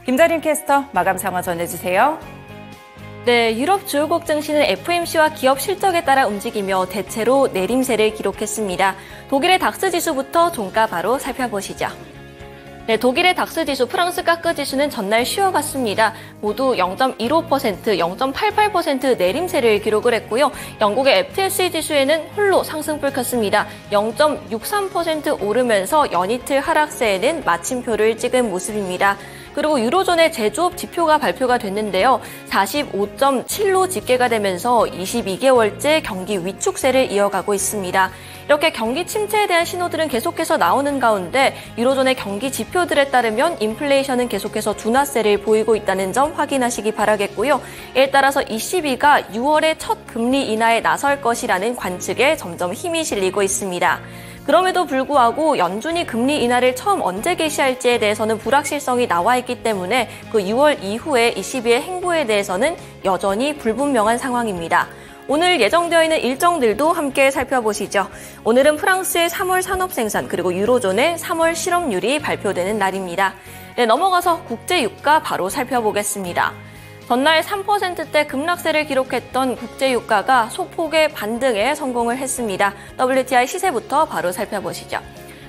김다림 캐스터 마감 상황 전해주세요. 네, 유럽 주요국 증시는 FOMC와 기업 실적에 따라 움직이며 대체로 내림세를 기록했습니다. 독일의 닥스 지수부터 종가 바로 살펴보시죠. 네, 독일의 닥스 지수, 프랑스 까크 지수는 전날 쉬어갔습니다. 모두 0.15%, 0.88% 내림세를 기록을 했고요. 영국의 FTSE 지수에는 홀로 상승불 켰습니다. 0.63% 오르면서 연이틀 하락세에는 마침표를 찍은 모습입니다. 그리고 유로존의 제조업 지표가 발표가 됐는데요. 45.7로 집계가 되면서 22개월째 경기 위축세를 이어가고 있습니다. 이렇게 경기 침체에 대한 신호들은 계속해서 나오는 가운데 유로존의 경기 지표들에 따르면 인플레이션은 계속해서 둔화세를 보이고 있다는 점 확인하시기 바라겠고요. 이에 따라서 ECB가 6월에 첫 금리 인하에 나설 것이라는 관측에 점점 힘이 실리고 있습니다. 그럼에도 불구하고 연준이 금리 인하를 처음 언제 개시할지에 대해서는 불확실성이 나와 있기 때문에 그 6월 이후에 ECB의 행보에 대해서는 여전히 불분명한 상황입니다. 오늘 예정되어 있는 일정들도 함께 살펴보시죠. 오늘은 프랑스의 3월 산업생산 그리고 유로존의 3월 실업률이 발표되는 날입니다. 네, 넘어가서 국제유가 바로 살펴보겠습니다. 전날 3%대 급락세를 기록했던 국제유가가 소폭의 반등에 성공을 했습니다. WTI 시세부터 바로 살펴보시죠.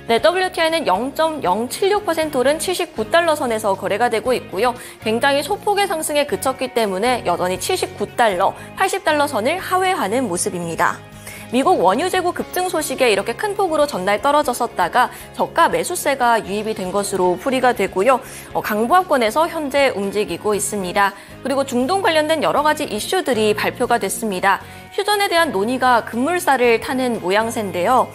네, WTI는 0.076% 오른 79달러 선에서 거래가 되고 있고요. 굉장히 소폭의 상승에 그쳤기 때문에 여전히 79달러, 80달러 선을 하회하는 모습입니다. 미국 원유 재고 급등 소식에 이렇게 큰 폭으로 전날 떨어졌었다가 저가 매수세가 유입이 된 것으로 풀이가 되고요. 강보합권에서 현재 움직이고 있습니다. 그리고 중동 관련된 여러 가지 이슈들이 발표가 됐습니다. 휴전에 대한 논의가 급물살을 타는 모양새인데요.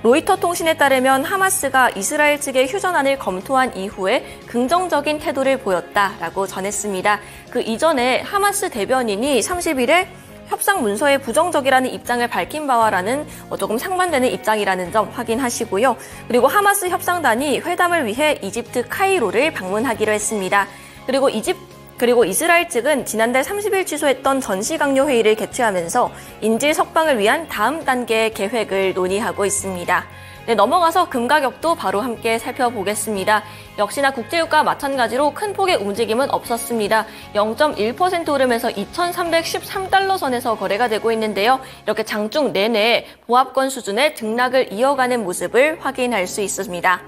로이터 통신에 따르면 하마스가 이스라엘 측의 휴전안을 검토한 이후에 긍정적인 태도를 보였다라고 전했습니다. 그 이전에 하마스 대변인이 30일에 협상 문서에 부정적이라는 입장을 밝힌 바와라는 조금 상반되는 입장이라는 점 확인하시고요. 그리고 하마스 협상단이 회담을 위해 이집트 카이로를 방문하기로 했습니다. 그리고 이스라엘 측은 지난달 30일 취소했던 전시 강요 회의를 개최하면서 인질 석방을 위한 다음 단계의 계획을 논의하고 있습니다. 네, 넘어가서 금 가격도 바로 함께 살펴보겠습니다. 역시나 국제유가 마찬가지로 큰 폭의 움직임은 없었습니다. 0.1% 오르면서 2,313달러 선에서 거래가 되고 있는데요. 이렇게 장중 내내 보합권 수준의 등락을 이어가는 모습을 확인할 수 있습니다.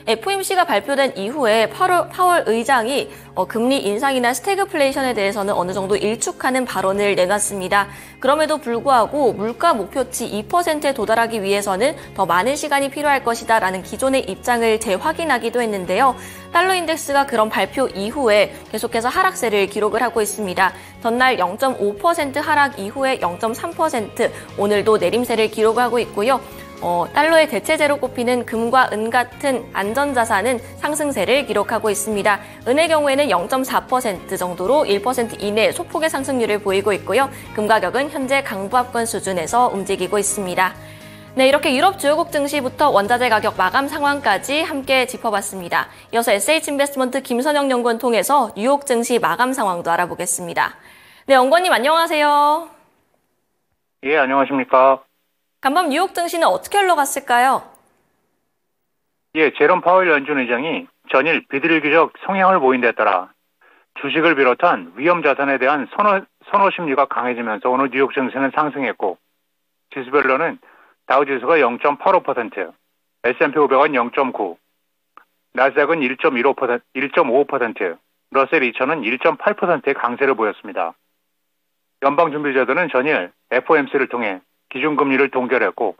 FOMC가 발표된 이후에 파월 의장이 금리 인상이나 스태그플레이션에 대해서는 어느 정도 일축하는 발언을 내놨습니다. 그럼에도 불구하고 물가 목표치 2%에 도달하기 위해서는 더 많은 시간이 필요할 것이다라는 기존의 입장을 재확인하기도 했는데요. 달러 인덱스가 그런 발표 이후에 계속해서 하락세를 기록을 하고 있습니다. 전날 0.5% 하락 이후에 0.3%, 오늘도 내림세를 기록하고 있고요. 달러의 대체재로 꼽히는 금과 은 같은 안전자산은 상승세를 기록하고 있습니다. 은의 경우에는 0.4% 정도로 1% 이내 소폭의 상승률을 보이고 있고요. 금 가격은 현재 강보합권 수준에서 움직이고 있습니다. 네, 이렇게 유럽 주요국 증시부터 원자재 가격 마감 상황까지 함께 짚어봤습니다. 이어서 SH인베스트먼트 김선영 연구원 통해서 뉴욕 증시 마감 상황도 알아보겠습니다. 네, 연구원님 안녕하세요. 예, 안녕하십니까. 간밤 뉴욕 증시는 어떻게 흘러갔을까요? 예, 제롬 파월 연준 의장이 전일 비둘기적 성향을 보인 데 따라 주식을 비롯한 위험 자산에 대한 선호 심리가 강해지면서 오늘 뉴욕 증시는 상승했고, 지수별로는 다우지수가 0.85%, S&P 500은 0.9%, 나스닥은 1.5%, 러셀 2000은 1.8%의 강세를 보였습니다. 연방준비제도는 전일 FOMC를 통해 기준금리를 동결했고,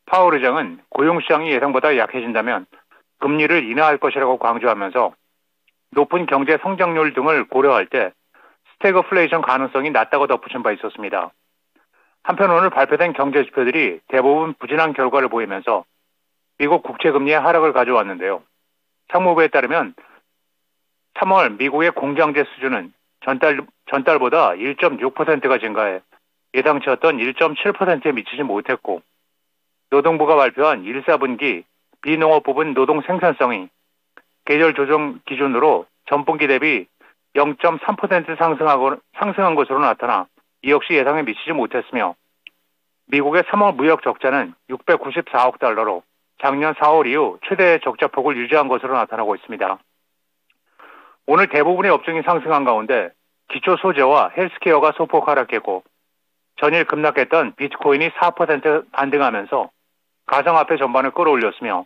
파월 의장은 고용시장이 예상보다 약해진다면 금리를 인하할 것이라고 강조하면서 높은 경제 성장률 등을 고려할 때 스태그플레이션 가능성이 낮다고 덧붙인 바 있었습니다. 한편 오늘 발표된 경제 지표들이 대부분 부진한 결과를 보이면서 미국 국채금리의 하락을 가져왔는데요. 상무부에 따르면 3월 미국의 공장재 수준은 전달보다 1.6%가 증가해 예상치였던 1.7%에 미치지 못했고, 노동부가 발표한 1, 4분기 비농업 부분 노동 생산성이 계절 조정 기준으로 전분기 대비 0.3% 상승한 것으로 나타나 이 역시 예상에 미치지 못했으며, 미국의 3월 무역 적자는 694억 달러로 작년 4월 이후 최대 적자폭을 유지한 것으로 나타나고 있습니다. 오늘 대부분의 업종이 상승한 가운데 기초 소재와 헬스케어가 소폭 하락했고 전일 급락했던 비트코인이 4% 반등하면서 가상화폐 전반을 끌어올렸으며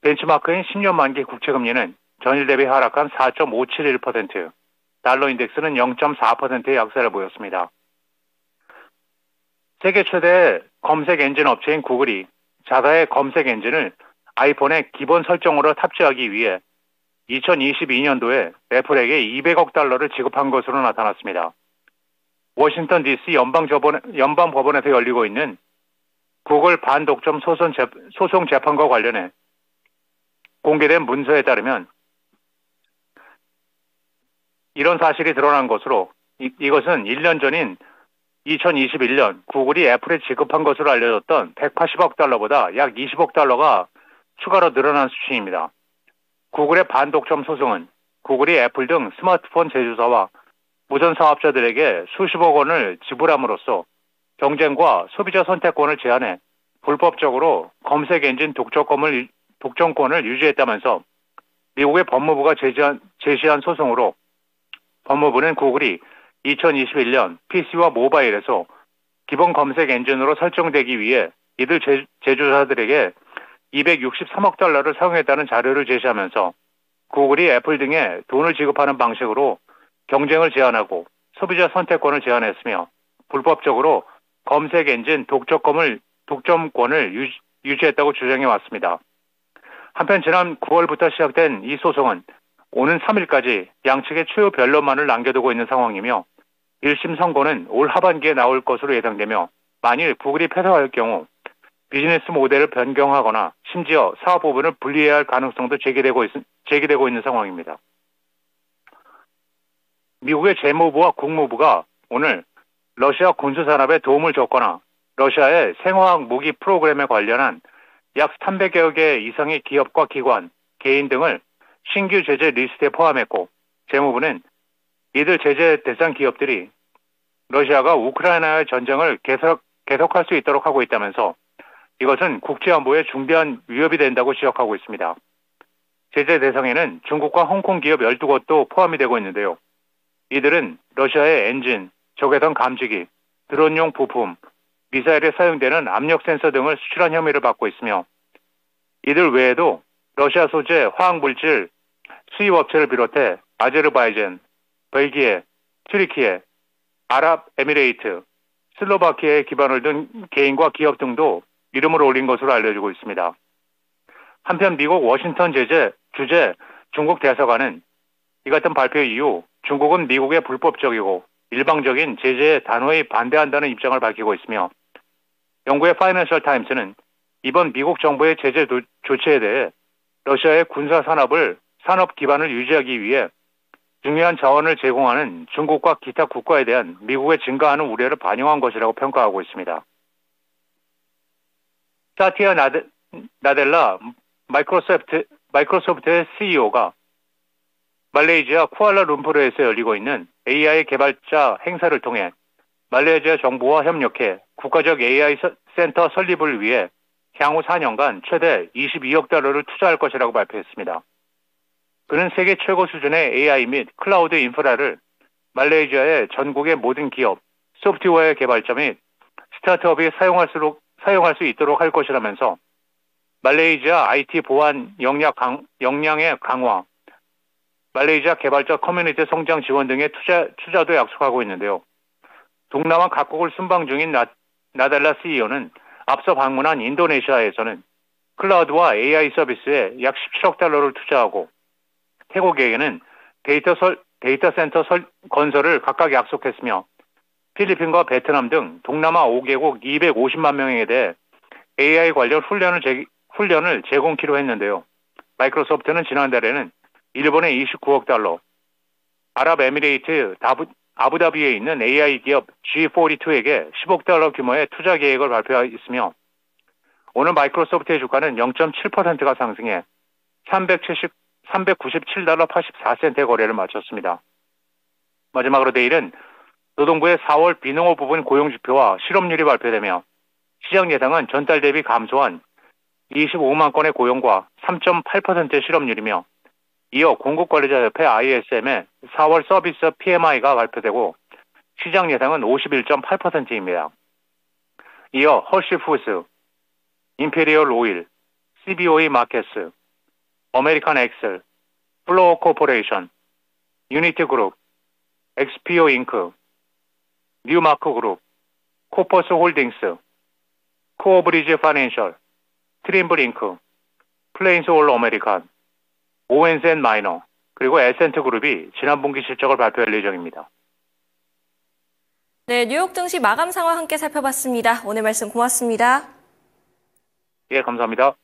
벤치마크인 10년 만기 국채금리는 전일 대비 하락한 4.571%, 달러 인덱스는 0.4%의 약세를 보였습니다. 세계 최대 검색 엔진 업체인 구글이 자사의 검색 엔진을 아이폰의 기본 설정으로 탑재하기 위해 2022년도에 애플에게 200억 달러를 지급한 것으로 나타났습니다. 워싱턴 DC 연방법원에서 열리고 있는 구글 반독점 소송 재판과 관련해 공개된 문서에 따르면 이런 사실이 드러난 것으로 이것은 1년 전인 2021년 구글이 애플에 지급한 것으로 알려졌던 180억 달러보다 약 20억 달러가 추가로 늘어난 수준입니다. 구글의 반독점 소송은 구글이 애플 등 스마트폰 제조사와 무전 사업자들에게 수십억 원을 지불함으로써 경쟁과 소비자 선택권을 제한해 불법적으로 검색 엔진 독점권을 유지했다면서 미국의 법무부가 제시한 소송으로 법무부는 구글이 2021년 PC와 모바일에서 기본 검색 엔진으로 설정되기 위해 이들 제조사들에게 263억 달러를 사용했다는 자료를 제시하면서 구글이 애플 등에 돈을 지급하는 방식으로 경쟁을 제한하고 소비자 선택권을 제한했으며 불법적으로 검색 엔진 독점권을 유지했다고 주장해 왔습니다. 한편 지난 9월부터 시작된 이 소송은 오는 3일까지 양측의 추후 변론만을 남겨두고 있는 상황이며 1심 선고는 올 하반기에 나올 것으로 예상되며 만일 구글이 패소할 경우 비즈니스 모델을 변경하거나 심지어 사업 부분을 분리해야 할 가능성도 제기되고 있는 상황입니다. 미국의 재무부와 국무부가 오늘 러시아 군수산업에 도움을 줬거나 러시아의 생화학 무기 프로그램에 관련한 약 300여 개 이상의 기업과 기관, 개인 등을 신규 제재 리스트에 포함했고 재무부는 이들 제재 대상 기업들이 러시아가 우크라이나의 전쟁을 계속할 수 있도록 하고 있다면서 이것은 국제안보에 중대한 위협이 된다고 지적하고 있습니다. 제재 대상에는 중국과 홍콩 기업 12곳도 포함이 되고 있는데요. 이들은 러시아의 엔진, 적외선 감지기, 드론용 부품, 미사일에 사용되는 압력 센서 등을 수출한 혐의를 받고 있으며 이들 외에도 러시아 소재 화학물질 수입업체를 비롯해 아제르바이잔, 벨기에, 튀르키예, 아랍에미레이트, 슬로바키아에 기반을 둔 개인과 기업 등도 이름을 올린 것으로 알려지고 있습니다. 한편 미국 워싱턴 주재 중국 대사관은 이 같은 발표 이후 중국은 미국의 불법적이고 일방적인 제재에 단호히 반대한다는 입장을 밝히고 있으며 영국의 파이낸셜 타임스는 이번 미국 정부의 제재 조치에 대해 러시아의 군사 산업 기반을 유지하기 위해 중요한 자원을 제공하는 중국과 기타 국가에 대한 미국의 증가하는 우려를 반영한 것이라고 평가하고 있습니다. 사티아 나델라 마이크로소프트의 CEO가 말레이시아 쿠알라룸푸르에서 열리고 있는 AI 개발자 행사를 통해 말레이시아 정부와 협력해 국가적 AI 센터 설립을 위해 향후 4년간 최대 22억 달러를 투자할 것이라고 발표했습니다. 그는 세계 최고 수준의 AI 및 클라우드 인프라를 말레이시아의 전국의 모든 기업, 소프트웨어 개발자 및 스타트업이 사용할 수 있도록 할 것이라면서 말레이시아 IT 보안 역량의 강화, 말레이시아 개발자 커뮤니티 성장 지원 등의 투자도 약속하고 있는데요. 동남아 각국을 순방 중인 나델라 CEO는 앞서 방문한 인도네시아에서는 클라우드와 AI 서비스에 약 17억 달러를 투자하고 태국에게는 데이터 센터 건설을 각각 약속했으며 필리핀과 베트남 등 동남아 5개국 250만 명에 대해 AI 관련 훈련을 제공키로 했는데요. 마이크로소프트는 지난달에는 일본에 29억 달러, 아랍에미레이트 아부다비에 있는 AI 기업 G42에게 10억 달러 규모의 투자 계획을 발표했으며 오늘 마이크로소프트의 주가는 0.7%가 상승해 397달러 84센트의 거래를 마쳤습니다. 마지막으로 내일은 노동부의 4월 비농업 부분 고용지표와 실업률이 발표되며 시장 예상은 전달 대비 감소한 25만 건의 고용과 3.8%의 실업률이며 이어 공급관리자협회 ISM의 4월 서비스 PMI가 발표되고 시장 예상은 51.8%입니다. 이어 헐시푸드, 임페리얼 오일, CBOE 마켓스, 아메리칸 엑셀, 플로어 코퍼레이션, 유니티 그룹, XPO 잉크, 뉴마크 그룹, 코퍼스 홀딩스, 코어브리지 파이낸셜, 트림블 잉크, 플레인스 올 아메리칸, 오웬스 앤 마이너, 그리고 에센트 그룹이 지난 분기 실적을 발표할 예정입니다. 네, 뉴욕 증시 마감 상황 함께 살펴봤습니다. 오늘 말씀 고맙습니다. 예, 감사합니다.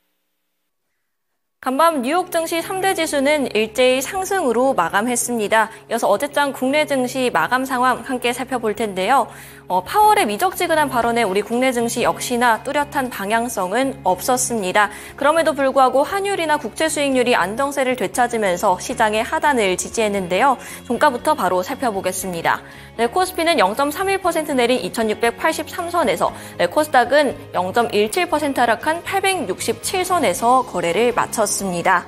간밤 뉴욕 증시 3대 지수는 일제히 상승으로 마감했습니다. 이어서 어제장 국내 증시 마감 상황 함께 살펴볼 텐데요. 파월의 미적지근한 발언에 우리 국내 증시 역시나 뚜렷한 방향성은 없었습니다. 그럼에도 불구하고 환율이나 국채 수익률이 안정세를 되찾으면서 시장의 하단을 지지했는데요. 종가부터 바로 살펴보겠습니다. 네, 코스피는 0.31% 내린 2683선에서, 코스닥은 0.17% 하락한 867선에서 거래를 마쳤습니다.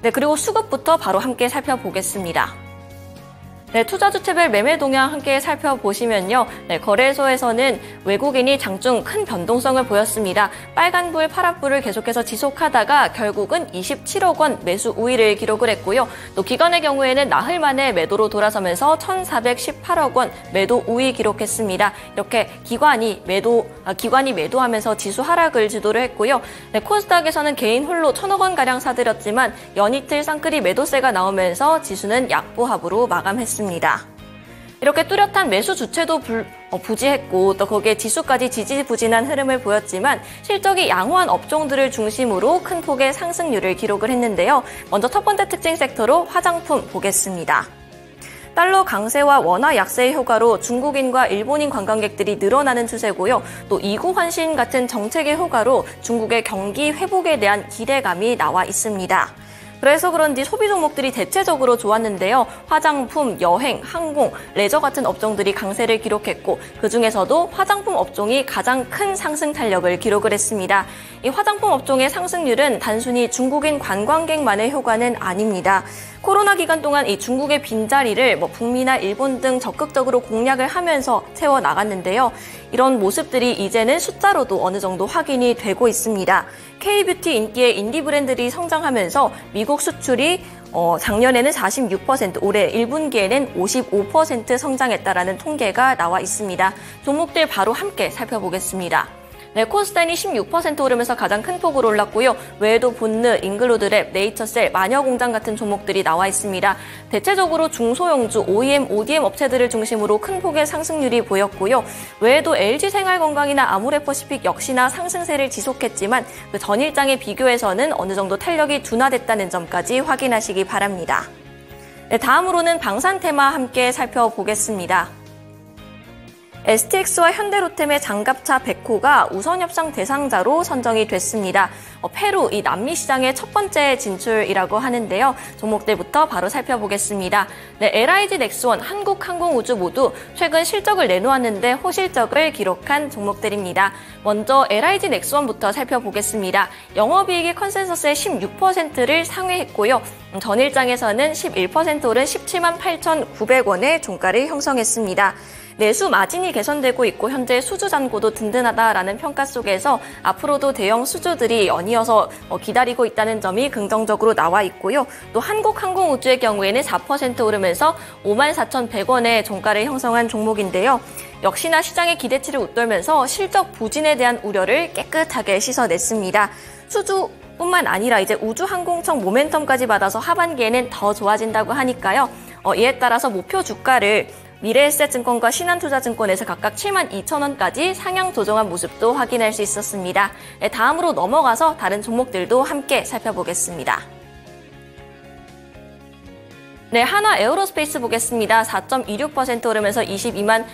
네, 그리고 수급부터 바로 함께 살펴보겠습니다. 네, 투자주체별 매매 동향 함께 살펴보시면요. 네, 거래소에서는 외국인이 장중 큰 변동성을 보였습니다. 빨간불, 파란불을 계속해서 지속하다가 결국은 27억 원 매수 우위를 기록을 했고요. 또 기관의 경우에는 나흘 만에 매도로 돌아서면서 1,418억 원 매도 우위 기록했습니다. 이렇게 기관이 매도하면서 지수 하락을 주도를 했고요. 네, 코스닥에서는 개인 홀로 1,000억 원가량 사들였지만 연이틀 쌍끌이 매도세가 나오면서 지수는 약보합으로 마감했습니다. 이렇게 뚜렷한 매수 주체도 부지했고 또 거기에 지수까지 지지부진한 흐름을 보였지만 실적이 양호한 업종들을 중심으로 큰 폭의 상승률을 기록을 했는데요. 먼저 첫 번째 특징 섹터로 화장품 보겠습니다. 달러 강세와 원화 약세의 효과로 중국인과 일본인 관광객들이 늘어나는 추세고요. 또 이구 환신 같은 정책의 효과로 중국의 경기 회복에 대한 기대감이 나와 있습니다. 그래서 그런지 소비 종목들이 대체적으로 좋았는데요. 화장품, 여행, 항공, 레저 같은 업종들이 강세를 기록했고 그중에서도 화장품 업종이 가장 큰 상승 탄력을 기록을 했습니다. 이 화장품 업종의 상승률은 단순히 중국인 관광객만의 효과는 아닙니다. 코로나 기간 동안 이 중국의 빈자리를 북미나 일본 등 적극적으로 공략을 하면서 채워나갔는데요. 이런 모습들이 이제는 숫자로도 어느 정도 확인이 되고 있습니다. K-뷰티 인기의 인디 브랜드들이 성장하면서 미국 수출이 작년에는 46%, 올해 1분기에는 55% 성장했다라는 통계가 나와 있습니다. 종목들 바로 함께 살펴보겠습니다. 네, 코스닥이 16% 오르면서 가장 큰 폭으로 올랐고요. 외에도 본느, 잉글로드랩, 네이처셀, 마녀공장 같은 종목들이 나와 있습니다. 대체적으로 중소형주, OEM, ODM 업체들을 중심으로 큰 폭의 상승률이 보였고요. 외에도 LG생활건강이나 아모레퍼시픽 역시나 상승세를 지속했지만 그 전일장에 비교해서는 어느 정도 탄력이 둔화됐다는 점까지 확인하시기 바랍니다. 네, 다음으로는 방산테마 함께 살펴보겠습니다. STX와 현대로템의 장갑차 베코가 우선협상 대상자로 선정이 됐습니다. 페루, 이 남미 시장의 첫 번째 진출이라고 하는데요. 종목들부터 바로 살펴보겠습니다. 네, LIG 넥스원, 한국항공우주 모두 최근 실적을 내놓았는데 호실적을 기록한 종목들입니다. 먼저 LIG 넥스원부터 살펴보겠습니다. 영업이익이 컨센서스의 16%를 상회했고요. 전일장에서는 11% 오른 17만 8,900원의 종가를 형성했습니다. 내수 마진이 개선되고 있고 현재 수주 잔고도 든든하다라는 평가 속에서 앞으로도 대형 수주들이 연이어서 기다리고 있다는 점이 긍정적으로 나와 있고요. 또 한국항공우주의 경우에는 4% 오르면서 54,100원의 종가를 형성한 종목인데요. 역시나 시장의 기대치를 웃돌면서 실적 부진에 대한 우려를 깨끗하게 씻어냈습니다. 수주뿐만 아니라 이제 우주항공청 모멘텀까지 받아서 하반기에는 더 좋아진다고 하니까요. 이에 따라서 목표 주가를 미래에셋증권과 신한투자증권에서 각각 72,000원까지 상향 조정한 모습도 확인할 수 있었습니다. 네, 다음으로 넘어가서 다른 종목들도 함께 살펴보겠습니다. 네, 한화 에어로스페이스 보겠습니다. 4.26% 오르면서 22만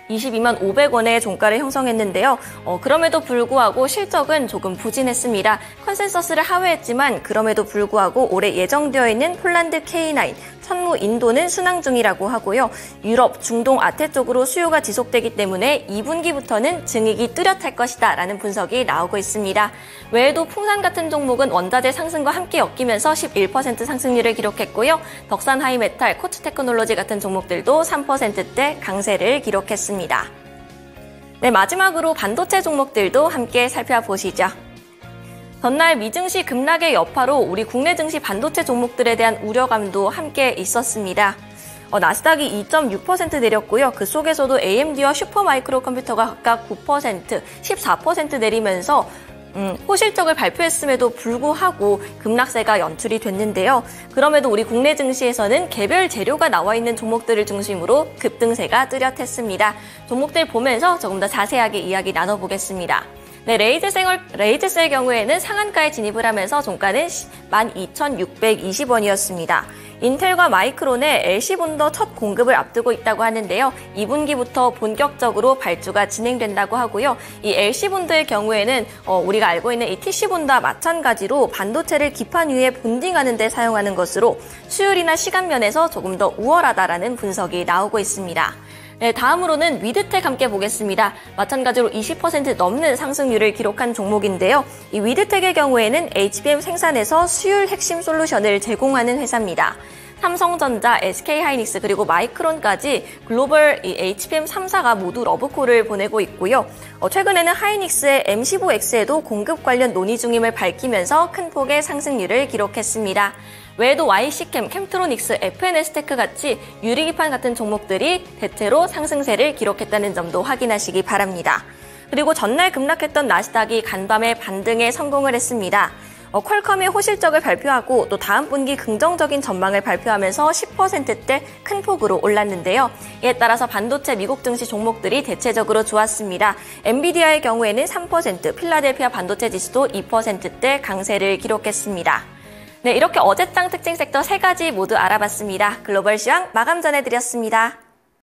500원의 종가를 형성했는데요. 그럼에도 불구하고 실적은 조금 부진했습니다. 컨센서스를 하회했지만 그럼에도 불구하고 올해 예정되어 있는 폴란드 K9, 선무 인도는 순항 중이라고 하고요. 유럽, 중동, 아태 쪽으로 수요가 지속되기 때문에 2분기부터는 증익이 뚜렷할 것이다 라는 분석이 나오고 있습니다. 외에도 풍산 같은 종목은 원자재 상승과 함께 엮이면서 11% 상승률을 기록했고요. 덕산 하이메탈, 코츠 테크놀로지 같은 종목들도 3%대 강세를 기록했습니다. 네, 마지막으로 반도체 종목들도 함께 살펴보시죠. 전날 미증시 급락의 여파로 우리 국내 증시 반도체 종목들에 대한 우려감도 함께 있었습니다. 나스닥이 2.6% 내렸고요. 그 속에서도 AMD와 슈퍼마이크로 컴퓨터가 각각 9%, 14% 내리면서 호실적을 발표했음에도 불구하고 급락세가 연출이 됐는데요. 그럼에도 우리 국내 증시에서는 개별 재료가 나와 있는 종목들을 중심으로 급등세가 뚜렷했습니다. 종목들 보면서 조금 더 자세하게 이야기 나눠보겠습니다. 네, 레이즈셀 경우에는 상한가에 진입을 하면서 종가는 12,620원이었습니다. 인텔과 마이크론의 LC본더 첫 공급을 앞두고 있다고 하는데요. 2분기부터 본격적으로 발주가 진행된다고 하고요. 이 LC본드의 경우에는 우리가 알고 있는 이 TC본드와 마찬가지로 반도체를 기판 위에 본딩하는 데 사용하는 것으로 수율이나 시간 면에서 조금 더 우월하다라는 분석이 나오고 있습니다. 네, 다음으로는 위드텍 함께 보겠습니다. 마찬가지로 20% 넘는 상승률을 기록한 종목인데요. 이 위드텍의 경우에는 HBM 생산에서 수율 핵심 솔루션을 제공하는 회사입니다. 삼성전자, SK하이닉스 그리고 마이크론까지 글로벌 HBM 3사가 모두 러브콜을 보내고 있고요. 최근에는 하이닉스의 M15X에도 공급 관련 논의 중임을 밝히면서 큰 폭의 상승률을 기록했습니다. 외에도 YC캠, 캠트로닉스, FNS테크 같이 유리기판 같은 종목들이 대체로 상승세를 기록했다는 점도 확인하시기 바랍니다. 그리고 전날 급락했던 나스닥이 간밤에 반등에 성공을 했습니다. 퀄컴의 호실적을 발표하고 또 다음 분기 긍정적인 전망을 발표하면서 10%대 큰 폭으로 올랐는데요. 이에 따라서 반도체 미국 증시 종목들이 대체적으로 좋았습니다. 엔비디아의 경우에는 3%, 필라델피아 반도체 지수도 2%대 강세를 기록했습니다. 네, 이렇게 어제장 특징 섹터 3가지 모두 알아봤습니다. 글로벌 시황 마감 전해드렸습니다.